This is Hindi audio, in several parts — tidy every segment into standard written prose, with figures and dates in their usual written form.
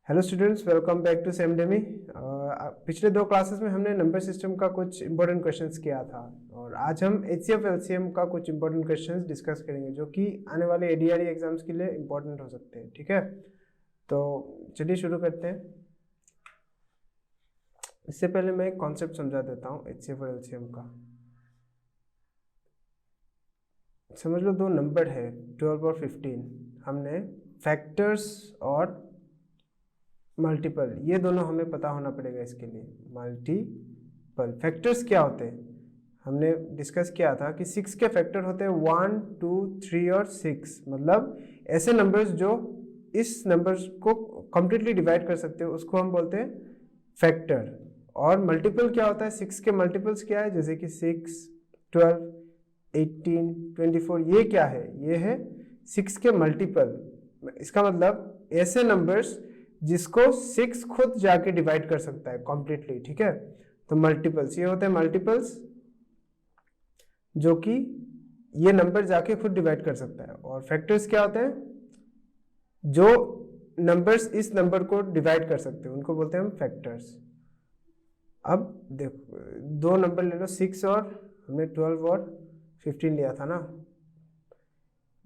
Hello students, welcome back to Semdemy. पिछले दो क्लासेस में हमने नंबर सिस्टम का कुछ इंपॉर्टेंट क्वेश्चंस किया था और आज हम एचसीएफ एलसीएम का कुछ इंपॉर्टेंट क्वेश्चंस डिस्कस करेंगे जो कि आने वाले एडीआरई एग्जाम्स के लिए इंपॉर्टेंट हो सकते हैं। ठीक है, तो चलिए शुरू करते हैं। इससे पहले मैं एक कॉन्सेप्ट समझा देता हूँ एचसीएफ और एलसीएम का। समझ लो दो नंबर है 12 और 15। हमने फैक्टर्स और मल्टीपल ये दोनों हमें पता होना पड़ेगा इसके लिए। मल्टीपल फैक्टर्स क्या होते हैं हमने डिस्कस किया था कि 6 के फैक्टर होते हैं 1, 2, 3 और 6। मतलब ऐसे नंबर्स जो इस नंबर्स को कंप्लीटली डिवाइड कर सकते हो उसको हम बोलते हैं फैक्टर। और मल्टीपल क्या होता है, 6 के मल्टीपल्स क्या है, जैसे कि 6, 12, 18, 24। ये क्या है, ये है 6 के मल्टीपल। इसका मतलब ऐसे नंबर्स जिसको 6 खुद जाके डिवाइड कर सकता है कंप्लीटली। ठीक है, तो मल्टीपल्स ये होते हैं मल्टीपल्स जो कि ये नंबर जाके खुद डिवाइड कर सकता है। और फैक्टर्स क्या होते हैं, जो नंबर्स इस नंबर को डिवाइड कर सकते हैं उनको बोलते हैं हम फैक्टर्स। अब देखो दो नंबर ले लो, 6 और हमने 12 और 15 लिया था ना।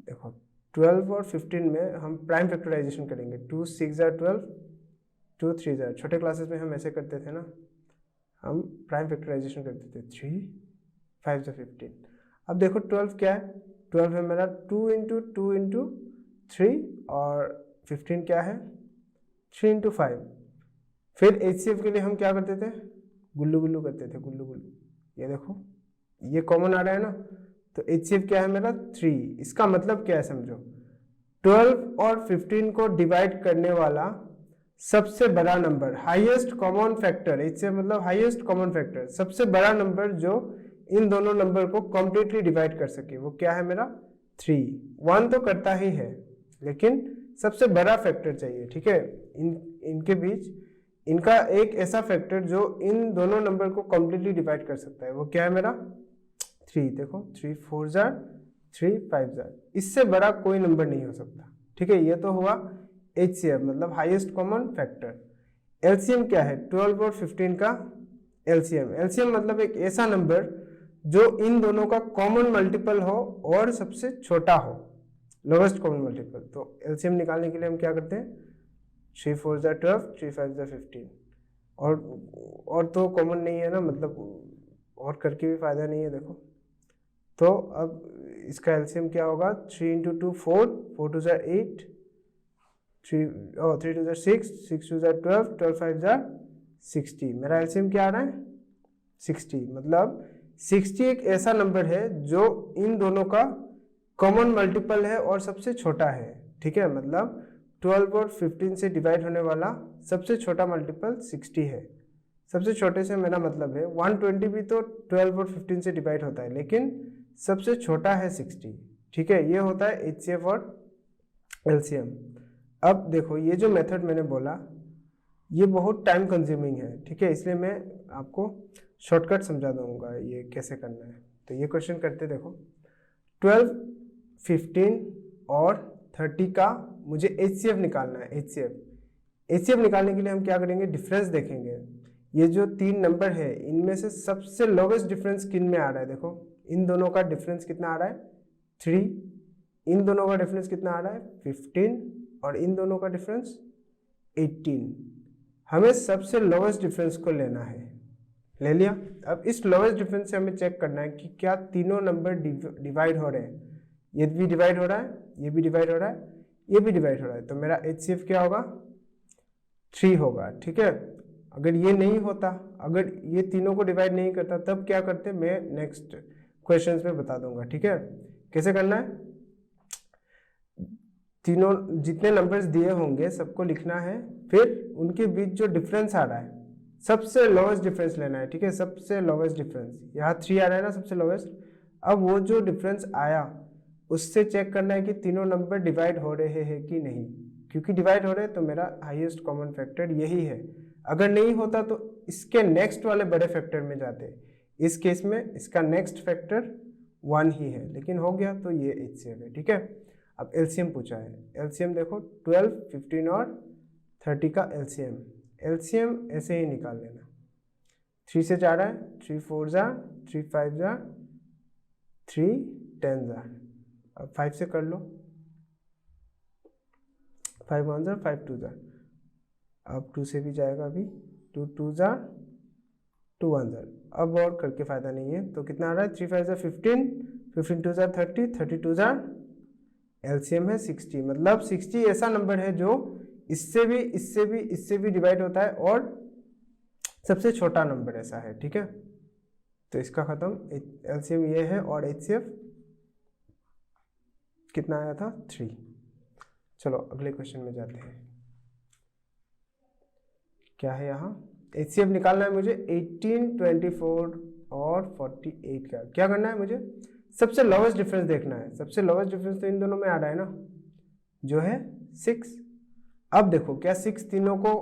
देखो 12 और 15 में हम प्राइम फैक्टराइजेशन करेंगे। 2 6 12, 2 3 छोटे क्लासेस में हम ऐसे करते थे ना, हम प्राइम फैक्टराइजेशन करते थे। 3 5 15। अब देखो 12 क्या है, 12 है मेरा 2 इंटू 2 इंटू 3 और 15 क्या है 3 इंटू 5। फिर एचसीएफ के लिए हम क्या करते थे, गुल्लू गुल्लू करते थे, गुल्लू गुल्लू। ये देखो ये कॉमन आ रहा है ना, तो एचसीएफ क्या है मेरा 3। इसका मतलब क्या है समझो, 12 और 15 को डिवाइड करने वाला सबसे बड़ा number, highest common factor. HCF मतलब हाईएस्ट कॉमन फैक्टर, सबसे बड़ा नंबर जो इन दोनों नंबर को कंप्लीटली डिवाइड कर सके वो क्या है मेरा 3। 1 तो करता ही है लेकिन सबसे बड़ा फैक्टर चाहिए। ठीक है, इनके बीच इनका एक ऐसा फैक्टर जो इन दोनों नंबर को कंप्लीटली डिवाइड कर सकता है वो क्या है मेरा 3। देखो 3 4 जार 3 5 जार, इससे बड़ा कोई नंबर नहीं हो सकता। ठीक है, ये तो हुआ एचसीएफ मतलब हाईएस्ट कॉमन फैक्टर। एलसीएम क्या है, 12 और 15 का एलसीएम। एलसीएम मतलब एक ऐसा नंबर जो इन दोनों का कॉमन मल्टीपल हो और सबसे छोटा हो, लोवेस्ट कॉमन मल्टीपल। तो एलसीएम निकालने के लिए हम क्या करते हैं, 3 4 जार 12, 3 5 जार 15। और तो कॉमन नहीं है ना, मतलब और करके भी फायदा नहीं है। देखो तो अब इसका एलसीएम क्या होगा, 3 into 2 4, 4 2 jar 8, 3 2 jar 6, 6 2 jar 12, 12 5 jar 60। मेरा एलसीएम क्या आ रहा है 60। मतलब 60 एक ऐसा नंबर है जो इन दोनों का कॉमन मल्टीपल है और सबसे छोटा है। ठीक है, मतलब 12 और 15 से डिवाइड होने वाला सबसे छोटा मल्टीपल 60 है। सबसे छोटे से मेरा मतलब है 120 भी तो 12 और 15 से डिवाइड होता है लेकिन सबसे छोटा है 60। ठीक है, ये होता है एचसीएफ और एलसीएम। अब देखो ये जो मेथड मैंने बोला ये बहुत टाइम कंज्यूमिंग है। ठीक है, इसलिए मैं आपको शॉर्टकट समझा दूंगा ये कैसे करना है। तो ये क्वेश्चन करते देखो, 12, 15 और 30 का मुझे एचसीएफ निकालना है। एचसीएफ निकालने के लिए हम क्या करेंगे, डिफरेंस देखेंगे। ये जो तीन नंबर है इनमें से सबसे लोवेस्ट डिफरेंस किन में आ रहा है। देखो इन दोनों का डिफरेंस कितना आ रहा है 3, इन दोनों का डिफरेंस कितना आ रहा है 15 और इन दोनों का डिफरेंस 18। हमें सबसे लोवेस्ट डिफरेंस को लेना है, ले लिया। अब इस लोवेस्ट डिफरेंस से हमें चेक करना है कि क्या तीनों नंबर डिवाइड हो रहे हैं। ये भी डिवाइड हो रहा है, ये भी डिवाइड हो रहा है, ये भी डिवाइड हो रहा है। तो मेरा एचसीएफ क्या होगा 3 होगा। ठीक है, अगर ये नहीं होता, अगर ये तीनों को डिवाइड नहीं करता तब क्या करते, मैं नेक्स्ट क्वेश्चंस में बता दूंगा। ठीक है, कैसे करना है, तीनों जितने नंबर्स दिए होंगे सबको लिखना है, फिर उनके बीच जो डिफरेंस आ रहा है सबसे लोवेस्ट डिफरेंस लेना है। ठीक है, सबसे लोवेस्ट डिफरेंस यहाँ 3 आ रहा है ना सबसे लोवेस्ट। अब वो जो डिफरेंस आया उससे चेक करना है कि तीनों नंबर डिवाइड हो रहे हैं कि नहीं। क्योंकि डिवाइड हो रहे हैं तो मेरा हाईएस्ट कॉमन फैक्टर यही है। अगर नहीं होता तो इसके नेक्स्ट वाले बड़े फैक्टर में जाते। इस केस में इसका नेक्स्ट फैक्टर 1 ही है, लेकिन हो गया तो ये एचसीएफ है। ठीक है, अब एलसीएम पूछा है। एलसीएम देखो 12, 15 और 30 का एलसीएम, एलसीएम ऐसे ही निकाल लेना। 3 से जा रहा है, 3 4 जा, 3 5 जा, 3 10 जा। अब 5 से कर लो, 5 1 जा, 5 2 जा। अब 2 से भी जाएगा अभी, 2 2 जा, 2 1 जा। अब और करके फायदा नहीं है, तो कितना आ रहा है, 3 5 जा 15, 15 2 जा 30, 32 जा, एलसीएम है 60। मतलब 60 ऐसा नंबर है जो इससे भी इससे भी इससे भी डिवाइड होता है और सबसे छोटा नंबर ऐसा है, ठीक है। तो इसका खत्म, एलसीएम ये है और एचसीएफ कितना आया था, 3। चलो अगले क्वेश्चन में जाते हैं। क्या है यहाँ, एचसीएफ निकालना है मुझे 18, 24 और 48 का। क्या करना है मुझे, सबसे लोवेस्ट डिफरेंस देखना है। सबसे लोवेस्ट डिफरेंस तो इन दोनों में आ रहा है ना, जो है 6। अब देखो क्या 6 तीनों को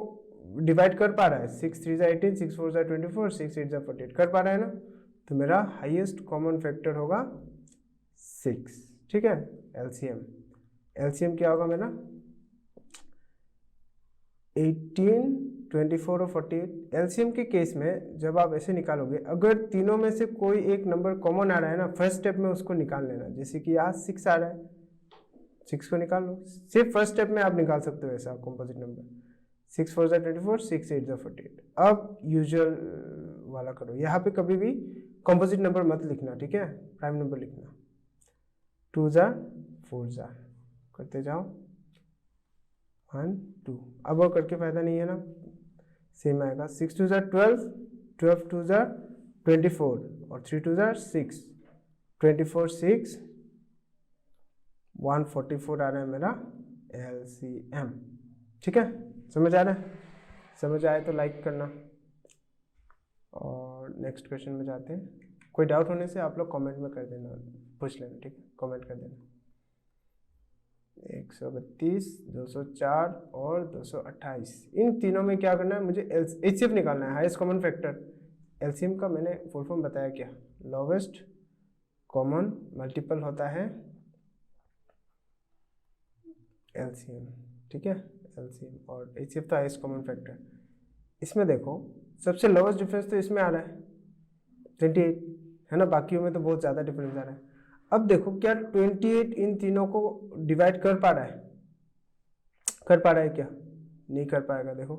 डिवाइड कर पा रहा है, 6 3 जा 18, 6 4 जा 24, 6 8 जा 48, कर पा रहा है ना। तो मेरा हाईएस्ट कॉमन फैक्टर होगा 6, ठीक है। एलसीएम, एलसीएम क्या होगा मेरा, 18, 24 और 48। एलसीएम के केस में जब आप ऐसे निकालोगे, अगर तीनों में से कोई एक नंबर कॉमन आ रहा है ना, फर्स्ट स्टेप में उसको निकाल लेना। जैसे कि यहाँ 6 आ रहा है, 6 को निकाल लो। सिर्फ फर्स्ट स्टेप में आप निकाल सकते हो ऐसा कॉम्पोजिट नंबर। 6 4 जा 24, 6 8 जा 48। अब यूजुअल वाला करो, यहाँ पे कभी भी कॉम्पोजिट नंबर मत लिखना, ठीक है, प्राइम नंबर लिखना। 2 जा 4 जा, करते जाओ, 1 2। अब और करके फायदा नहीं है ना, सेम आएगा। 6 2 जा 12, 12 2 जा 24 और 3 2 जा 6, 24 6, 144 आ रहा है मेरा एलसीएम, ठीक है। समझ आ रहा है, समझ आए तो लाइक करना। और नेक्स्ट क्वेश्चन में जाते हैं। कोई डाउट होने से आप लोग कमेंट में कर देना, पूछ लेना, ठीक है, कमेंट कर देना। 132, 204 और 228, इन तीनों में क्या करना है मुझे, एचसीएफ निकालना है, हाईएस्ट कॉमन फैक्टर। एलसीएम का मैंने फुल फॉर्म बताया क्या, लोवेस्ट कॉमन मल्टीपल होता है एलसीएम, ठीक है, एलसीएम। और एचसीएफ तो हाईएस्ट कॉमन फैक्टर। इसमें देखो सबसे लोवेस्ट डिफरेंस तो इसमें आ रहा है 28, है ना, बाकियों में तो बहुत ज़्यादा डिफरेंस आ रहा है। अब देखो क्या 28 इन तीनों को डिवाइड कर पा रहा है, कर पा रहा है क्या, नहीं कर पाएगा। देखो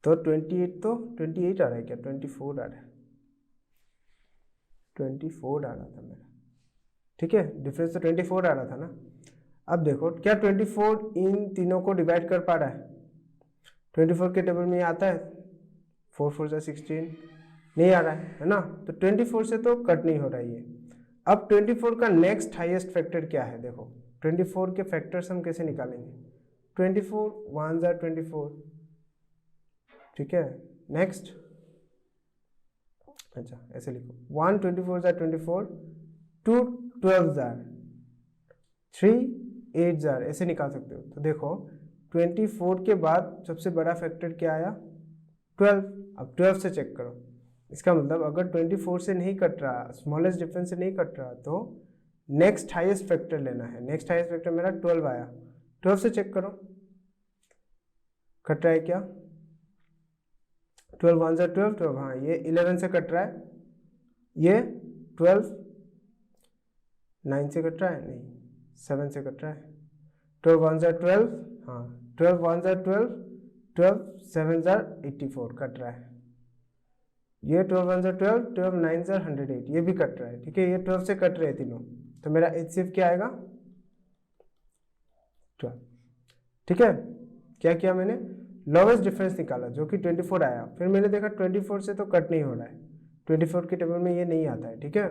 तो 28 तो 28 आ रहा है क्या, 24 आ रहा है, 24 आ रहा था मेरा, ठीक है, डिफरेंस तो 24 आ रहा था ना। अब देखो क्या 24 इन तीनों को डिवाइड कर पा रहा है, 24 के टेबल में आता है, 4 4 जा 16, नहीं आ रहा है ना। तो 24 से तो कट नहीं हो रहा है ये। अब 24 का नेक्स्ट हाईएस्ट फैक्टर क्या है, देखो 24 के फैक्टर्स हम कैसे निकालेंगे, 24 1 जा 24, ठीक है। नेक्स्ट, अच्छा ऐसे लिखो, 1 24 जा 24, 2 12 जा, 3 8 जा, ऐसे निकाल सकते हो। तो देखो 24 के बाद सबसे बड़ा फैक्टर क्या आया, 12। अब 12 से चेक करो, इसका मतलब अगर 24 से नहीं कट रहा, स्मॉलेस्ट डिफरेंस से नहीं कट रहा, तो नेक्स्ट हाईएस्ट फैक्टर लेना है। नेक्स्ट हाईएस्ट फैक्टर मेरा 12 आया, 12 से चेक करो कट रहा है क्या, 12 1 जा 12, 12, हाँ ये 11 से कट रहा है, ये 12 9 से कट रहा है, नहीं 7 से कट रहा है, 12 1 जा 12, हाँ 12 1 जा 12, 12 7 जा 84 कट रहा है, ये 12 1 जा 12, 12 9 जा 108, ये भी कट रहा है, ठीक है, ये 12 से कट रहे हैं तीनों। तो मेरा एचसीएफ क्या आएगा, 12, ठीक है। क्या किया मैंने, लोवेस्ट डिफरेंस निकाला जो कि 24 आया, फिर मैंने देखा 24 से तो कट नहीं हो रहा है, 24 के टेबल में ये नहीं आता है, ठीक है।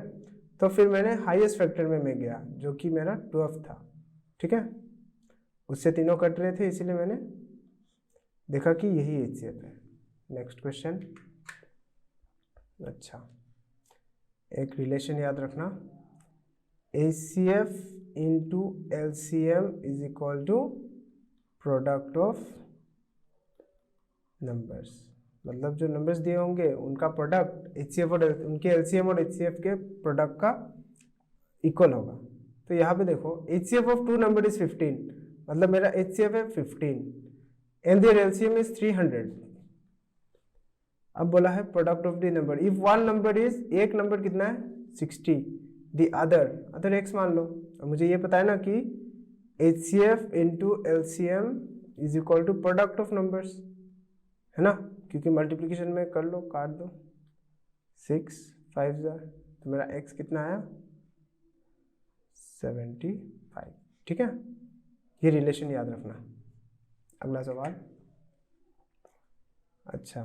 तो फिर मैंने हाईएस्ट फैक्टर में मैं गया जो कि मेरा 12 था, ठीक है, उससे तीनों कट रहे थे, इसीलिए मैंने देखा कि यही एचसीएफ है। नेक्स्ट क्वेश्चन, अच्छा एक रिलेशन याद रखना, HCF into LCM is equal to product of numbers. मतलब जो नंबर्स दिए होंगे उनका प्रोडक्ट एचसीएफ और उनके एलसीएम और एचसीएफ के प्रोडक्ट का इक्वल होगा। तो यहाँ पे देखो एचसीएफ ऑफ 2 नंबर इज 15, मतलब मेरा एचसीएफ है 15, एंड देयर एलसीएम इज 300। अब बोला है product of the number, if one number is, एक नंबर कितना है 60, द अदर x मान लो। और मुझे ये पता है ना कि HCF into LCM is equal to product of numbers, है ना, क्योंकि मल्टीप्लीकेशन में कर लो, काट दो, 6 5 तो मेरा x कितना आया 75। ठीक है, ये रिलेशन याद रखना। अगला सवाल, अच्छा,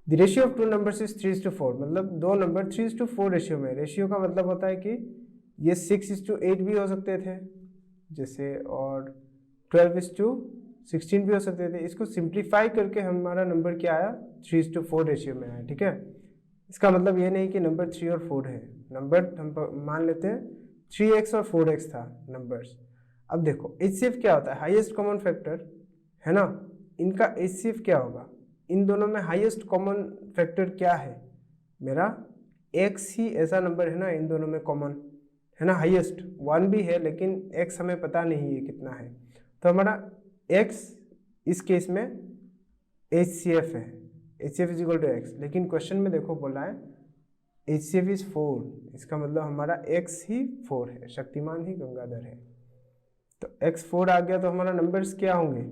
the ratio of two numbers is 3:4, मतलब दो नंबर 3:4 रेशियो में। रेशियो का मतलब होता है कि ये 6:8 भी हो सकते थे जैसे, और 12:16 भी हो सकते थे। इसको सिंप्लीफाई करके हमारा नंबर क्या आया 3:4 रेशियो में आया। ठीक है, इसका मतलब ये नहीं कि नंबर 3 और 4 है, नंबर हम मान लेते हैं 3x और 4x था नंबर्स। अब देखो HCF क्या होता है, हाईएस्ट कॉमन फैक्टर, है ना। इनका HCF क्या होगा, इन दोनों में हाईएस्ट कॉमन फैक्टर क्या है, मेरा x ही ऐसा नंबर है ना इन दोनों में कॉमन, है ना। हाईएस्ट 1 भी है लेकिन x हमें पता नहीं है कितना है, तो हमारा x इस केस में HCF है, HCF is equal to x। लेकिन क्वेश्चन में देखो बोला है HCF इज 4, इसका मतलब हमारा x ही 4 है, शक्तिमान ही गंगाधर है। तो x 4 आ गया तो हमारा नंबर्स क्या होंगे,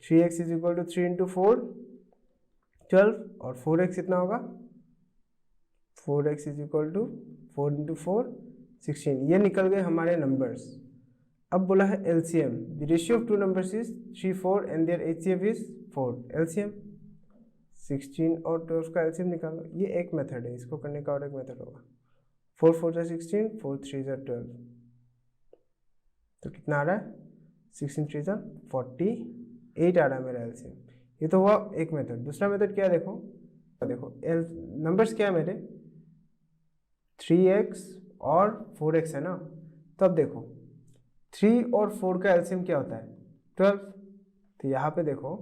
3x is equal to 3 into 4 12, और 4x कितना होगा 4x is equal to 4 into 4 16। ये निकल गए हमारे नंबर्स। अब बोला है LCM, the ratio of two numbers is 3 4 and their HCF is 4। LCM 16 और 12 का LCM निकालो, ये एक मेथड है, इसको करने का और एक मेथड होगा। 4 4 16, 4 3 12, तो कितना आ रहा है 16 3 48 आ रहा है मेरा LCM। ये तो हुआ एक मेथड। दूसरा मेथड क्या है, देखो नंबर्स क्या है मेरे 3x और 4x है ना। तो अब देखो 3 और 4 का LCM क्या होता है 12, तो यहाँ पे देखो,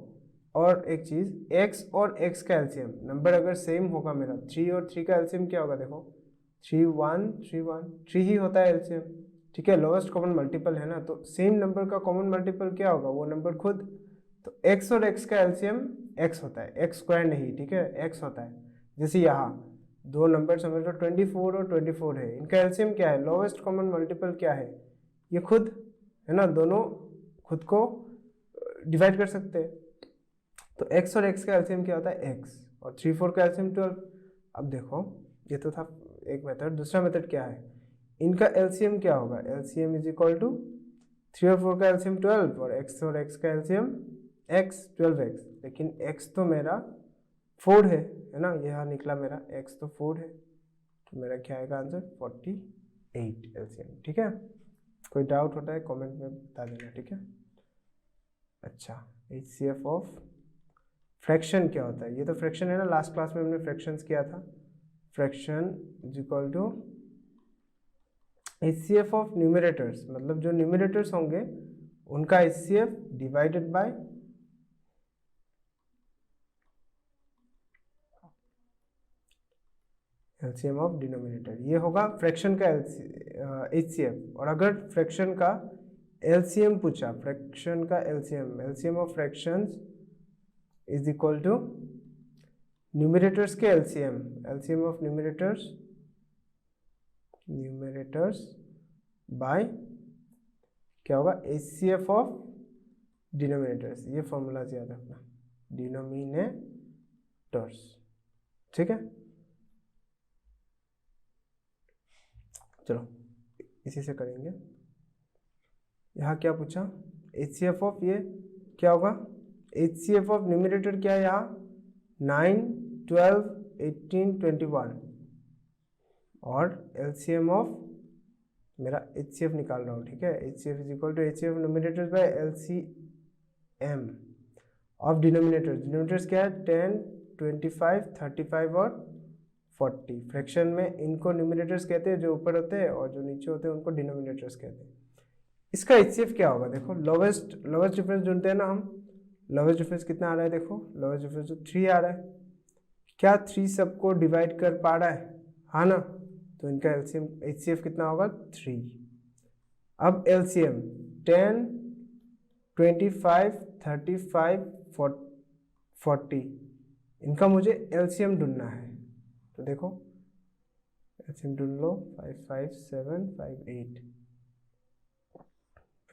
और एक चीज x और x का LCM, नंबर अगर सेम होगा मेरा 3 और 3 का LCM क्या होगा, देखो 3 1 3 1 3 ही होता है LCM। ठीक है, लोवेस्ट कॉमन मल्टीपल है ना, तो सेम नंबर का कॉमन मल्टीपल क्या होगा, वो नंबर खुद। तो x और x का LCM x होता है, x स्क्वायर नहीं, ठीक है, x होता है। जैसे यहाँ दो नंबर समझ लो 24 और 24 है, इनका LCM क्या है, लोवेस्ट कॉमन मल्टीपल क्या है, ये खुद, है ना, दोनों खुद को डिवाइड कर सकते हैं। तो x और x का LCM क्या होता है x, और 3 4 का LCM 12। अब देखो ये तो था एक मेथड। दूसरा मेथड क्या है, इनका LCM क्या होगा, LCM इज इक्वल टू 3 और 4 का LCM 12 और x का LCM x 12x, लेकिन x तो मेरा 4 है ना, यह निकला मेरा x तो 4 है, तो मेरा क्या आएगा आंसर 48 LCM। ठीक है, कोई डाउट होता है कमेंट में बता देना। ठीक है, अच्छा, HCF ऑफ फ्रैक्शन क्या होता है, ये तो फ्रैक्शन है ना, लास्ट क्लास में हमने फ्रैक्शंस किया था। Fraction is equal to HCF of numerators, मतलब जो न्यूमरेटर्स होंगे उनका HCF divided by LCM of denominator, ये होगा फ्रैक्शन का HCF। और अगर फ्रैक्शन का LCM पूछा, फ्रैक्शन का LCM of fractions is equal to numerators के LCM ऑफ न्यूमरेटर्स बाय क्या होगा HCF ऑफ डिनोमिनेटर्स। ये फॉर्मूला याद रखना, डिनोमिनेटर्स। ठीक है, चलो इसी से करेंगे। यहाँ क्या पूछा, HCF ऑफ, ये क्या होगा, HCF ऑफ न्यूमरेटर क्या है यहाँ 9 12 18 21, और LCM ऑफ मेरा HCF निकाल रहा हूँ। ठीक है, HCF is equal to HCF numerators by LCM of denominators क्या है 10 25 35 और 40। फ्रैक्शन में इनको न्यूमरेटर्स कहते हैं जो ऊपर होते हैं, और जो नीचे होते हैं उनको डिनोमिनेटर्स कहते हैं। इसका HCF क्या होगा, देखो लोवेस्ट डिफरेंस ढूंढते हैं ना हम, लोवेस्ट डिफरेंस कितना आ रहा है, देखो लोवेस्ट डिफरेंस तो 3 आ रहा है, क्या 3 सबको डिवाइड कर पा रहा है, हाँ ना, तो इनका LCM HCF कितना होगा 3। अब LCM 10 25 35, 40, इनका मुझे एलसीएम ढूंढना है। तो देखो एलसीएम ढूंढ लो, 5, 5, 7, 5, 8,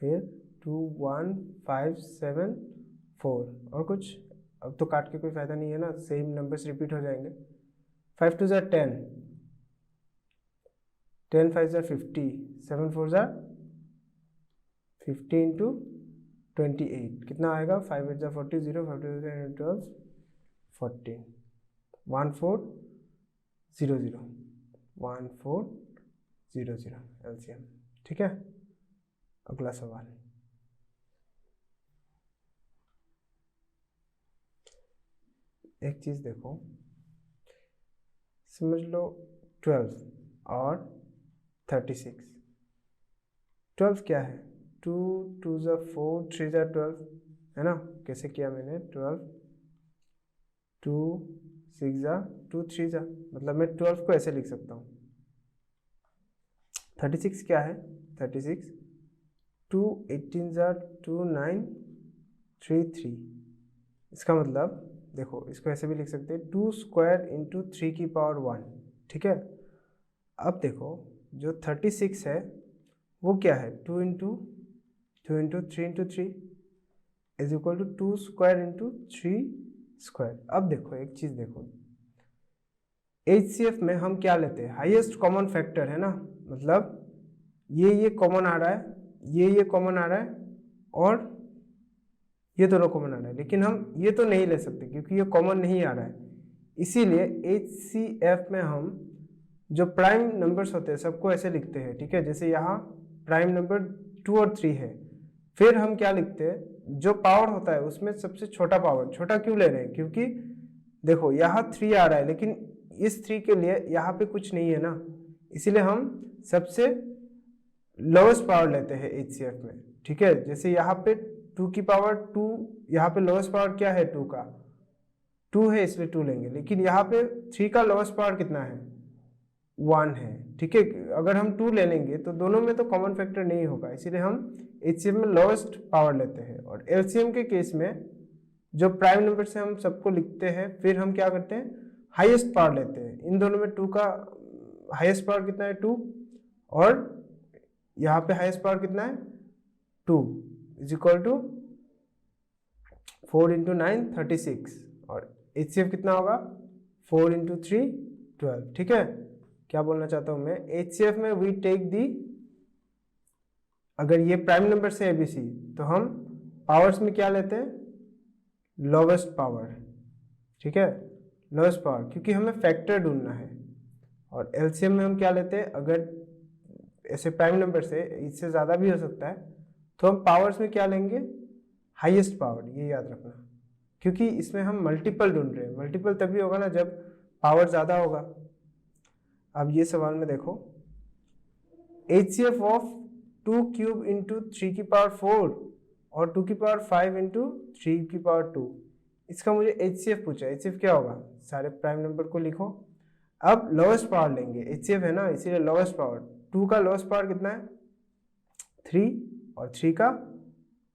फिर 2, 1, 5, 7, 4, और कुछ। अब तो काट के कोई फायदा नहीं है ना, सेम नंबर्स रिपीट हो जाएंगे। 5 2 ज़ा 10, 10 5 ज़ा 50, 7 4 ज़ा 50 इंटू 28 कितना आएगा? 5 8 ज़ा 40, 0 5 2 ज़ा 12, 14, 1 4 0 0, 1 4 0 0 एलसीएम। ठीक है, अगला सवाल। एक चीज देखो, समझ लो 12 और 36। 12 क्या है? 2 2 ज़ा 4, 3 ज़ा 12, है ना? कैसे किया मैंने? 12 2 6 ज़ा 2 3 ज़ा, मतलब मैं 12 को ऐसे लिख सकता हूँ। 36 क्या है? 36 2 18 ज़ा 2 9 3 3। इसका मतलब देखो, इसको ऐसे भी लिख सकते हैं 2 स्क्वायर इंटू 3 की पावर 1। ठीक है, अब देखो जो 36 है वो क्या है? 2 into 3 into 3 is equal to 2 square into 3 square. अब देखो एक चीज देखो, HCF में हम क्या लेते हैं? हाईएस्ट कॉमन फैक्टर, है ना? मतलब ये कॉमन आ रहा है, ये कॉमन आ रहा है, और ये दोनों कॉमन आ रहा है, लेकिन हम ये तो नहीं ले सकते क्योंकि ये कॉमन नहीं आ रहा है। इसीलिए HCF में हम जो प्राइम नंबर्स होते हैं सबको ऐसे लिखते हैं। ठीक है, जैसे यहाँ प्राइम नंबर 2 और 3 है, फिर हम क्या लिखते हैं? जो पावर होता है उसमें सबसे छोटा पावर। छोटा क्यों ले रहे हैं? क्योंकि देखो यहाँ 3 आ रहा है, लेकिन इस 3 के लिए यहाँ पे कुछ नहीं है ना, इसीलिए हम सबसे लोवेस्ट पावर लेते हैं HCF में। ठीक है, जैसे यहाँ पे 2 की पावर 2, यहाँ पे लोवेस्ट पावर क्या है? 2 का 2 है, इसलिए 2 लेंगे। लेकिन यहाँ पे 3 का लोवेस्ट पावर कितना है? 1 है। ठीक है, अगर हम 2 ले लेंगे तो दोनों में तो कॉमन फैक्टर नहीं होगा, इसीलिए हम HCF में लोवेस्ट पावर लेते हैं। और LCM के केस में जो प्राइम नंबर से हम सबको लिखते हैं, फिर हम क्या करते हैं? हाईएस्ट पावर लेते हैं। इन दोनों में 2 का हाईएस्ट पावर कितना है? 2, और यहाँ पे हाईएस्ट पावर कितना है? 2 इज इक्वल टू 4 इंटू 9 36, और HCF कितना होगा? 4 इंटू 3 12। ठीक है, क्या बोलना चाहता हूँ मैं? HCF में वी टेक दी, अगर ये प्राइम नंबर से ABC तो हम पावर्स में क्या लेते हैं? Lowest power. ठीक है, लोवेस्ट पावर, क्योंकि हमें फैक्टर ढूंढना है। और LCM में हम क्या लेते हैं? अगर ऐसे प्राइम नंबर से, इससे ज़्यादा भी हो सकता है, तो हम पावर्स में क्या लेंगे? Highest power. ये याद रखना, क्योंकि इसमें हम मल्टीपल ढूंढ रहे हैं। मल्टीपल तभी होगा ना जब पावर ज़्यादा होगा। अब ये सवाल में देखो, HCF ऑफ 2 क्यूब इंटू 3 की पावर 4 और 2 की पावर 5 इंटू 3 की पावर 2, इसका मुझे HCF पूछा है। HCF क्या होगा? सारे प्राइम नंबर को लिखो। अब लोवेस्ट पावर लेंगे, HCF है ना, इसीलिए लोवेस्ट पावर। 2 का लोवेस्ट पावर कितना है? 3, और 3 का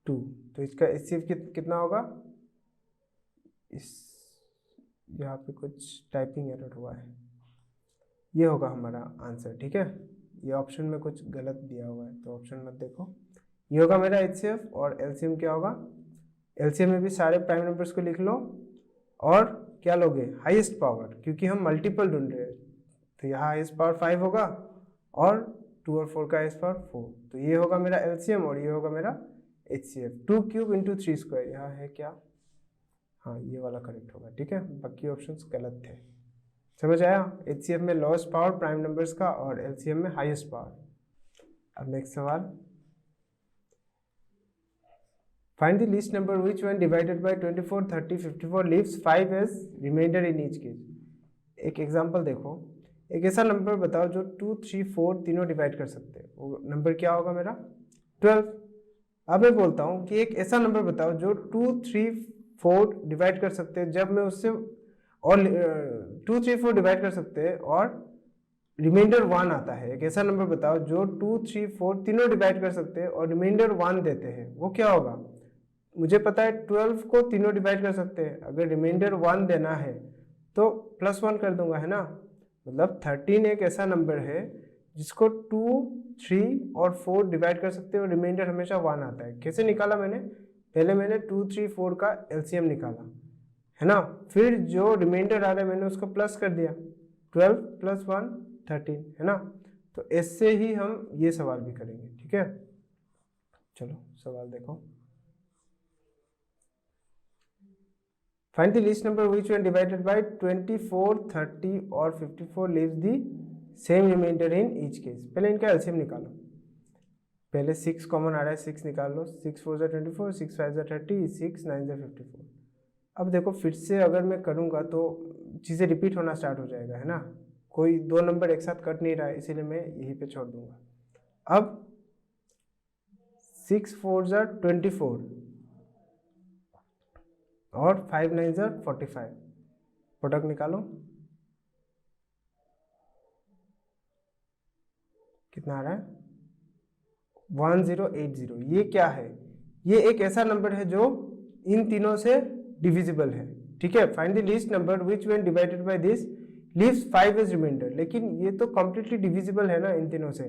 2, तो इसका HCF कितना होगा? इस यहाँ पे कुछ टाइपिंग एरर हुआ है, ये होगा हमारा आंसर। ठीक है, ये ऑप्शन में कुछ गलत दिया हुआ है, तो ऑप्शन मत देखो। ये होगा मेरा HCF। और LCM क्या होगा? LCM में भी सारे प्राइम नंबर्स को लिख लो, और क्या लोगे? हाईएस्ट पावर, क्योंकि हम मल्टीपल ढूंढ रहे हैं। तो यहाँ हाईएस्ट पावर 5 होगा, और 2 और 4 का हाईएस्ट पावर 4, तो ये होगा मेरा LCM, और ये होगा मेरा HCF। 2 क्यूब इंटू 3 स्क्वायर, यहाँ है क्या? हाँ, ये वाला करेक्ट होगा। ठीक है, बाकी ऑप्शंस गलत थे। समझ आया? HCF में लोएस्ट पावर प्राइम नंबर्स का, और LCM में हाईएस्ट पावर। अब नेक्स्ट सवाल, find the least number which when divided by 24 30 54 leaves 5 as remainder in each case. एक एग्जांपल देखो, एक ऐसा नंबर बताओ जो 2 3 4 तीनों डिवाइड कर सकते हैं। वो नंबर क्या होगा मेरा? 12। अब मैं बोलता हूँ कि एक ऐसा नंबर बताओ जो 2 3 4 डिवाइड कर सकते हैं, जब मैं उससे और 2 3 4 डिवाइड कर सकते हैं और रिमाइंडर 1 आता है। एक ऐसा नंबर बताओ जो 2 3 4 तीनों डिवाइड कर सकते हैं और रिमाइंडर 1 देते हैं, वो क्या होगा? मुझे पता है 12 को तीनों डिवाइड कर सकते हैं, अगर रिमाइंडर 1 देना है तो +1 कर दूंगा, है ना। मतलब 13 एक ऐसा नंबर है जिसको 2, 3 और 4 डिवाइड कर सकते हैं और रिमाइंडर हमेशा 1 आता है। कैसे निकाला मैंने? पहले मैंने 2, 3, 4 का एलसीएम निकाला, है ना, फिर जो रिमाइंडर आ रहा है मैंने उसको प्लस कर दिया, 12 + 1 13, है ना। तो इससे ही हम ये सवाल भी करेंगे, ठीक है। चलो सवाल देखो। Find the least number which when divided by 24, 30 और 54 leaves the same remainder in each case। पहले इनका एलसीएम निकालो। पहले 6 कॉमन आ रहा है, 6 निकाल लो। 6 4 = 24, 6 5 = 30, 6 9 = 54। अब देखो फिर से अगर मैं करूँगा तो चीज़ें रिपीट होना स्टार्ट हो जाएगा, है ना। कोई दो नंबर एक साथ कट नहीं रहा है, इसीलिए मैं यहीं पे छोड़ दूंगा। अब 6 4 = 24 और 5 9 = 45, प्रोडक्ट निकालो, कितना आ रहा है? 1080। ये क्या है? ये एक ऐसा नंबर है जो इन तीनों से डिविजिबल है, ठीक है। Find the least number which when divided by this leaves 5 as remainder. लेकिन ये तो कम्प्लीटली डिविजिबल है ना इन तीनों से।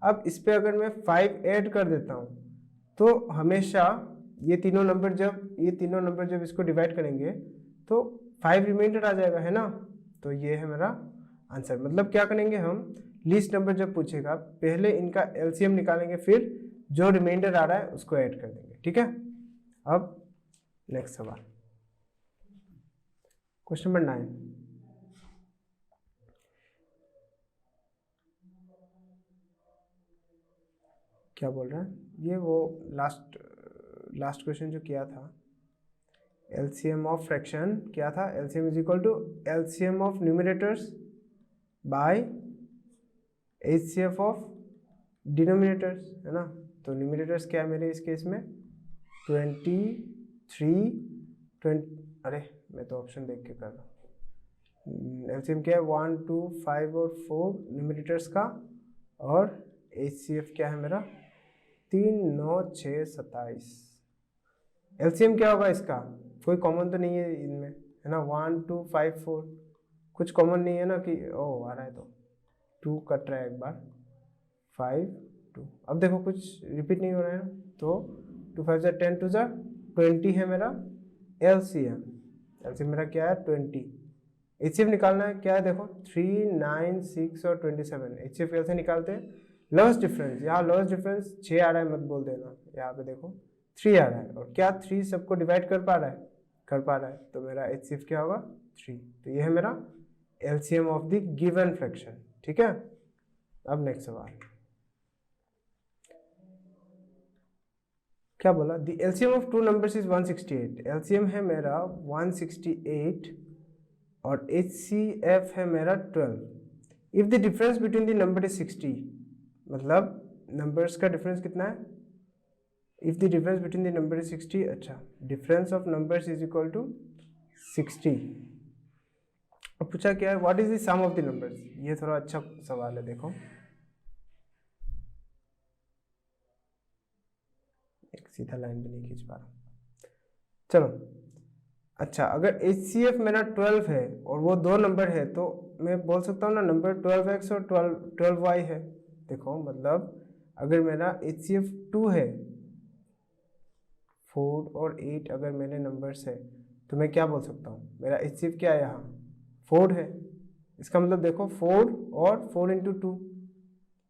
अब इस पे अगर मैं 5 ऐड कर देता हूँ तो हमेशा ये तीनों नंबर जब इसको डिवाइड करेंगे तो 5 रिमाइंडर आ जाएगा, है ना। तो ये है मेरा आंसर। मतलब क्या करेंगे हम, लीस्ट नंबर जब पूछेगा पहले इनका एलसीएम निकालेंगे, फिर जो रिमाइंडर आ रहा है उसको ऐड कर देंगे, ठीक है। अब नेक्स्ट सवाल, क्वेश्चन नंबर 9। क्या बोल रहा है ये? वो लास्ट क्वेश्चन जो किया था, एलसीएम ऑफ फ्रैक्शन क्या था? LCM is equal to LCM of numerators by HCF of denominators, है ना। तो न्यूमरेटर्स क्या है मेरे इस केस में? 23, 20। अरे मैं तो ऑप्शन देख के कर रहा हूँ। एलसीएम क्या है? 1 2 5 और 4 न्यूमरेटर्स का, और एचसीएफ क्या है मेरा? 3 9 6 27। एलसीएम क्या होगा इसका? कोई कॉमन तो नहीं है इनमें, है ना। 1 2 5 4 कुछ कॉमन नहीं है ना कि ओ आ रहा है तो 2 कट रहा है एक बार, 5 2। अब देखो कुछ रिपीट नहीं हो रहा है ना, तो 2 5 = 10, 2 = 20 है मेरा एलसीएम। एलसीएम मेरा क्या है? 20। एचसीएफ निकालना है, क्या है देखो 3 9 6 और 27। एचसीएफ कैसे निकालते हैं? Loss difference. यहाँ लॉस डिफरेंस 6 आ रहा है, मत बोल देना। यहाँ पे देखो 3 आ रहा है, और क्या 3 सबको डिवाइड कर पा रहा है? कर पा रहा है, तो मेरा एचसीएफ क्या होगा? 3। तो ये है मेरा LCM of the given fraction, ठीक है। अब नेक्स्ट सवाल, क्या बोला? The LCM of two numbers is 168। LCM है मेरा 168 और एचसीएफ है मेरा 12। If the difference between the number is 60, मतलब नंबर्स का डिफरेंस कितना है? If the difference between the number is 60, अच्छा, difference of numbers is equal to 60। अब पूछा क्या है? What is the some of the numbers. ये थोड़ा अच्छा सवाल है, देखो एक सीधा लाइन भी नहीं खींच पा रहा। चलो अच्छा, अगर एचसीएफ मेरा 12 है और वो दो नंबर है, तो मैं बोल सकता हूँ ना नंबर 12x और 12y है। देखो मतलब अगर मेरा एचसीएफ 2 है, 4 और 8 अगर मेरे नंबर्स है, तो मैं क्या बोल सकता हूँ? मेरा एचसीएफ क्या है? यहाँ 4 है। इसका मतलब देखो 4 और 4 × 2,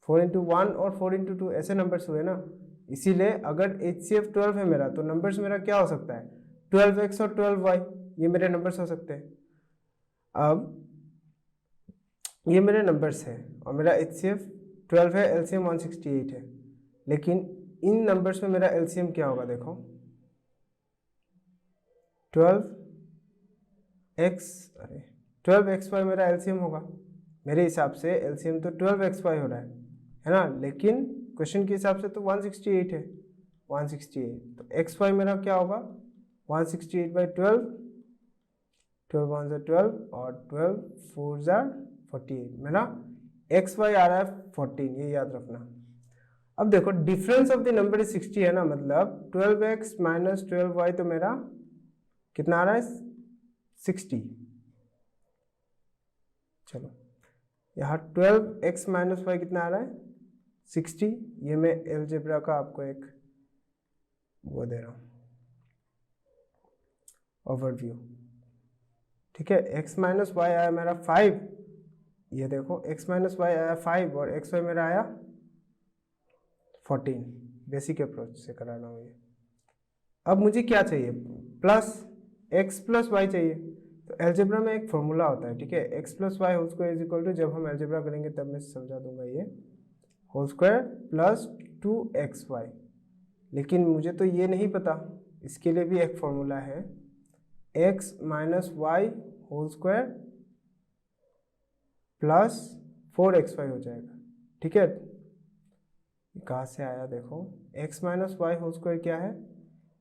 4 × 1 और 4 × 2 ऐसे नंबर्स हुए ना। इसीलिए अगर एचसीएफ 12 है मेरा, तो नंबर्स मेरा क्या हो सकता है? 12x और 12y, ये मेरे नंबर्स हो सकते हैं। अब ये मेरे नंबर्स है और मेरा एचसीएफ 12 है, एलसीएम 168 है। लेकिन इन नंबर्स में मेरा एलसीएम क्या होगा? देखो 12xy मेरा एलसीएम होगा। मेरे हिसाब से एलसीएम तो 12xy हो रहा है ना। लेकिन क्वेश्चन के हिसाब से तो 168 है, 168। तो xy मेरा क्या होगा? 168/12, 12 1 = 12 और 12 4 = 48। मेरा xy आ रहा है 14, ये याद रखना। अब देखो difference of the number is 60 है ना, मतलब 12x माइनस 12y तो मेरा कितना आ रहा है 60। चलो यहाँ 12x माइनस वाई कितना आ रहा है 60। ये मैं एलजेब्रा का आपको एक वो दे रहा हूँ ओवरव्यू। ठीक है, x माइनस वाई आया मेरा 5, ये देखो x माइनस वाई आया 5 और एक्स वाई मेरा आया 14। बेसिक अप्रोच से करा रहा हूँ ये। अब मुझे क्या चाहिए, प्लस x प्लस वाई चाहिए। तो एलजेब्रा में एक फॉर्मूला होता है, ठीक है, x plus y whole square is equal to, जब हम एलजेब्रा करेंगे तब मैं समझा दूंगा ये, होल स्क्वायर प्लस 2xy। लेकिन मुझे तो ये नहीं पता, इसके लिए भी एक फॉर्मूला है, x minus y whole square plus 4xy हो जाएगा। ठीक है, कहाँ से आया देखो, x minus y whole square क्या है,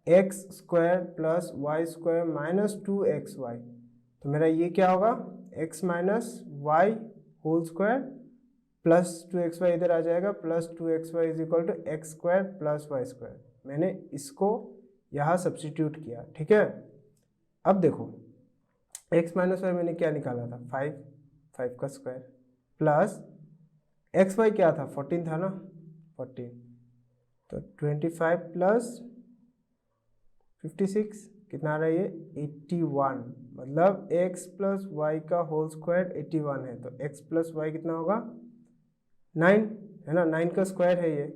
x square plus y square minus 2xy। तो मेरा ये क्या होगा, x minus y whole square plus 2xy इधर आ जाएगा, plus 2xy is equal to x square plus y square. मैंने इसको यहाँ सब्सटीट्यूट किया। ठीक है, अब देखो x माइनस वाई मैंने क्या निकाला था 5 का स्क्वायर प्लस एक्स वाई क्या था 14 था ना 14, तो 25 प्लस 56 कितना आ रहा है ये 81, मतलब x प्लस वाई का होल स्क्वायर 81 है। तो x प्लस वाई कितना होगा 9 है ना, 9 का स्क्वायर है ये।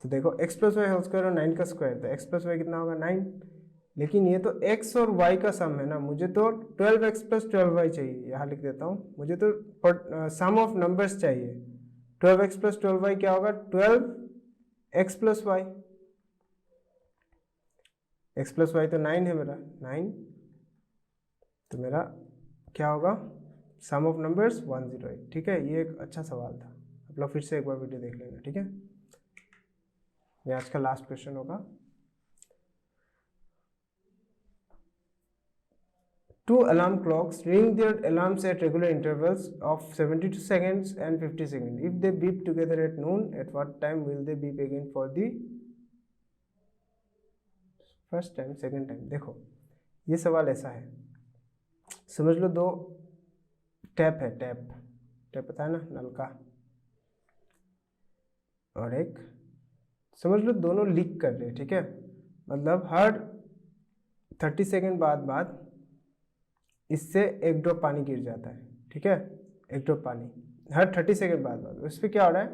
तो देखो x plus y whole square और 9 का स्क्वायर, तो x प्लस वाई कितना होगा 9। लेकिन ये तो x और y का सम है ना, मुझे तो 12x प्लस 12y चाहिए। यहाँ लिख देता हूँ, मुझे तो सम ऑफ नंबर्स चाहिए। 12x प्लस 12y क्या होगा 12x plus y, x plus y तो 9 है मेरा 9, तो मेरा क्या होगा सम ऑफ नंबर्स 108। ठीक है, ये एक अच्छा सवाल था, आप लोग फिर से एक बार वीडियो देख लेना। ठीक है, ये आज का लास्ट क्वेश्चन होगा। Two alarm clocks ring their alarms at regular intervals of 72 seconds and 50 seconds. If they beep together at noon, at what time will they beep again for the first time, second time? देखो ये सवाल ऐसा है, समझ लो दो टैप है, टैप पता है ना नल का, और एक समझ लो दोनों लीक कर रहे हैं। ठीक है, मतलब हर 30 सेकेंड बाद इससे एक ड्रॉप पानी गिर जाता है। ठीक है, एक ड्रॉप पानी हर 30 सेकेंड बाद उस पर क्या हो रहा है,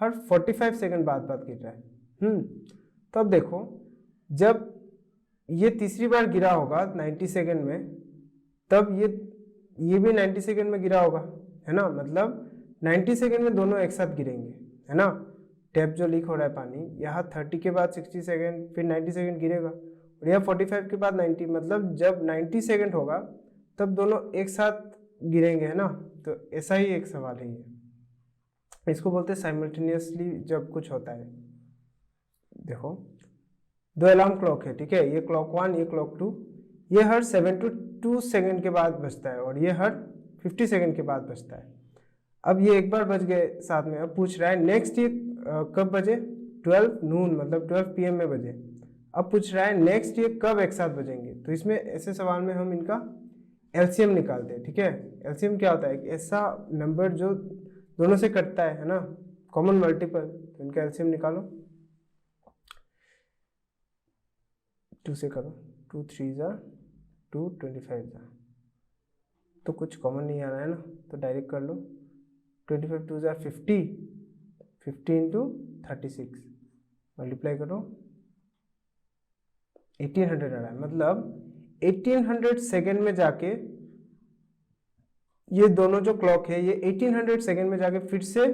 हर 45 सेकेंड बाद गिर रहा है। तो अब देखो जब ये तीसरी बार गिरा होगा 90 सेकेंड में, तब ये भी 90 सेकेंड में गिरा होगा, है ना, मतलब 90 सेकेंड में दोनों एक साथ गिरेंगे, है ना। टैप जो लीक हो रहा है पानी, यहाँ 30 के बाद 60 सेकेंड, फिर 90 सेकेंड गिरेगा, और यहाँ 45 के बाद 90, मतलब जब 90 सेकेंड होगा तब दोनों एक साथ गिरेंगे, है ना। तो ऐसा ही एक सवाल है ये, इसको बोलते हैं साइमल्टेनियसली जब कुछ होता है। देखो दो अलार्म क्लॉक है, ठीक है, ये क्लॉक 1 ये क्लॉक 2, ये हर 72 सेकेंड के बाद बजता है और ये हर 50 सेकेंड के बाद बजता है। अब ये एक बार बज गए साथ में, अब पूछ रहा है नेक्स्ट ये कब बजे, 12 नून मतलब 12 PM में बजे। अब पूछ रहा है नेक्स्ट ये कब एक साथ बजेंगे। तो इसमें ऐसे सवाल में हम इनका एलसीएम निकालते हैं। ठीक है, एलसीएम क्या होता है, ऐसा नंबर जो दोनों से कटता है ना, कॉमन मल्टीपल। तो इनका एलसीएम निकालो, 2 से करो, 2 3 जा 2 25 जा, तो कुछ कॉमन नहीं आ रहा है ना, तो डायरेक्ट कर लो। 25 2 जा 50, 50 इंटू 36 मल्टीप्लाई करो, 1800 आ रहा है। मतलब 1800 सेकेंड में जाके ये दोनों जो क्लॉक है ये 1800 सेकेंड में जाके फिर से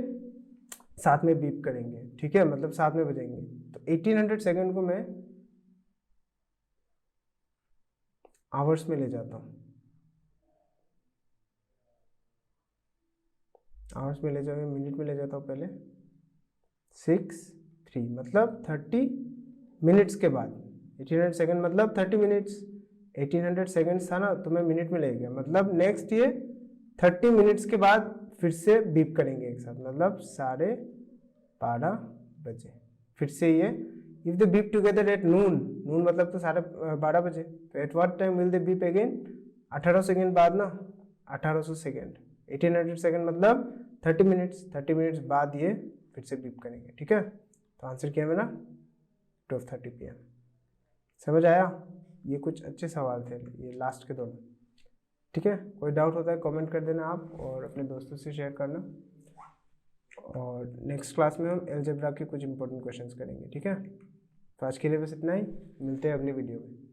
साथ में बीप करेंगे। ठीक है, मतलब साथ में बजेंगे। तो 1800 सेकेंड को मैं आवर्स में ले जाता हूँ, आवर्स में ले जाऊंगा, मिनट में ले जाता हूँ पहले, 6 3 मतलब 30 मिनट्स के बाद। 1800 सेकेंड मतलब 30 मिनट्स, 1800 सेकेंड्स था ना, तो मैं मिनट में ले गया, मतलब नेक्स्ट ये 30 मिनट्स के बाद फिर से बीप करेंगे एक साथ, मतलब 12:30 बजे। फिर से ये if they beep together at noon, noon मतलब तो 12:30 बजे, तो at what time will they beep again, 1800 second बाद ना, 1800 सेकेंड, 1800 सेकेंड मतलब 30 मिनट्स, 30 मिनट्स बाद ये फिर से बीप करेंगे। ठीक है, तो आंसर क्या है मेरा 12:30 PM। समझ आया? ये कुछ अच्छे सवाल थे ये लास्ट के दोनों। ठीक है, कोई डाउट होता है कमेंट कर देना आप, और अपने दोस्तों से शेयर करना। और नेक्स्ट क्लास में हम अलजेब्रा के कुछ इंपॉर्टेंट क्वेश्चंस करेंगे। ठीक है, तो आज के लिए बस इतना ही, मिलते हैं अगली वीडियो में।